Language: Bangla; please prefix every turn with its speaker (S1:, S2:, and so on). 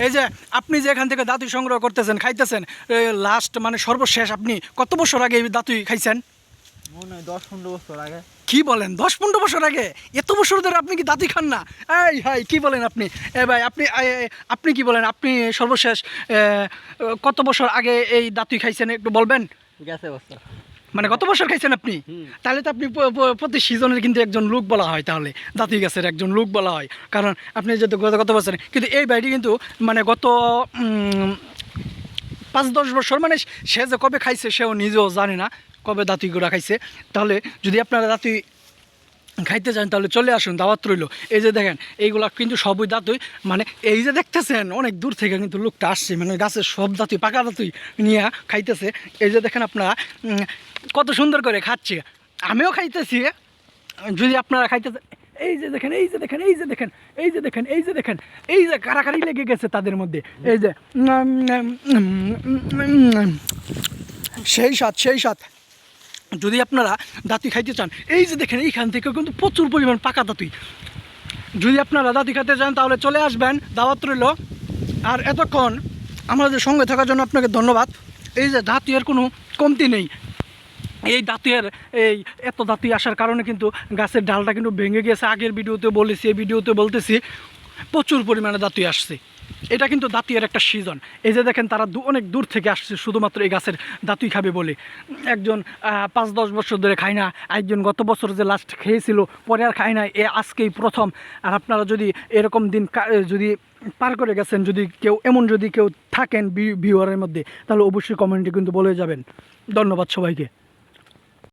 S1: এই যে আপনি যে এখান থেকে দাঁতুই সংগ্রহ করতেছেন খাইতেছেন, লাস্ট মানে সর্বশেষ আপনি কত বছর আগে এই দাঁতুই খাইছেন?
S2: মনে হয় 10-15 বছর আগে।
S1: কি বলেন, 10-15 বছর আগে? এত বছর ধরে আপনি কি দাঁতুই খান না? এই হাই কি বলেন আপনি? ভাই আপনি কি বলেন, আপনি সর্বশেষ কত বছর আগে এই দাঁতুই খাইছেন একটু বলবেন?
S2: গেছে বছর।
S1: মানে কত বছর খাইছেন আপনি? তাহলে তো আপনি প্রতি সিজনের কিন্তু একজন লোক বলা হয়, তাহলে দাঁতুই গাছের একজন লোক বলা হয়। কারণ আপনি যেহেতু গত বছর, কিন্তু এই বাড়িটি কিন্তু মানে গত 5-10 বছর, মানে সে যে কবে খাইছে সেও নিজেও জানে না কবে দাঁতুই গুঁড়া খাইছে। তাহলে যদি আপনারা দাঁতুই খাইতে চান তাহলে চলে আসুন, দাওয়াত রইল। এই যে দেখেন এইগুলা কিন্তু সবই দাঁতুই, মানে এই যে দেখতেছেন অনেক দূর থেকে কিন্তু লোকটা আসছে, মানে গাছের সব দাঁতুই পাকা দাঁতুই নিয়ে খাইতেছে। এই যে দেখেন আপনারা কত সুন্দর করে খাচ্ছে, আমিও খাইতেছি। যদি আপনারা খাইতেছে, এই যে দেখেন, এই যে দেখেন, এই যে দেখেন, এই যে দেখেন, এই যে দেখেন, এই যে কারাকারি লেগে গেছে তাদের মধ্যে। এই যে সেই স্বাদ। যদি আপনারা দাঁতুই খাইতে চান, এই যে দেখেন এইখান থেকে কিন্তু প্রচুর পরিমাণ পাকা দাঁতুই। যদি আপনারা দাঁতুই খাইতে চান তাহলে চলে আসবেন, দাওয়াত রইল। আর এতক্ষণ আমাদের সঙ্গে থাকার জন্য আপনাকে ধন্যবাদ। এই যে দাঁতুইয়ের কোনো কমতি নেই, এই দাঁতুইয়ের এত দাঁতুই আসার কারণে কিন্তু গাছের ডালটা কিন্তু ভেঙে গেছে। আগের ভিডিওতে বলেছি, এই ভিডিওতে বলতেছি, প্রচুর পরিমাণে দাঁতুই আসছে। এটা কিন্তু দাঁতুইয়ের একটা সিজন। এই যে দেখেন তারা অনেক দূর থেকে আসছে শুধুমাত্র এই গাছের দাঁতুই খাবে বলে। একজন 5-10 বছর ধরে খায় না, একজন গত বছর যে লাস্ট খেয়েছিল পরে আর খায় না, আজকেই প্রথম। আর আপনারা যদি এরকম দিন যদি পার করে গেছেন, যদি কেউ থাকেন ভিউয়ারের মধ্যে, তাহলে অবশ্যই কমেন্টে কিন্তু বলে যাবেন। ধন্যবাদ সবাইকে।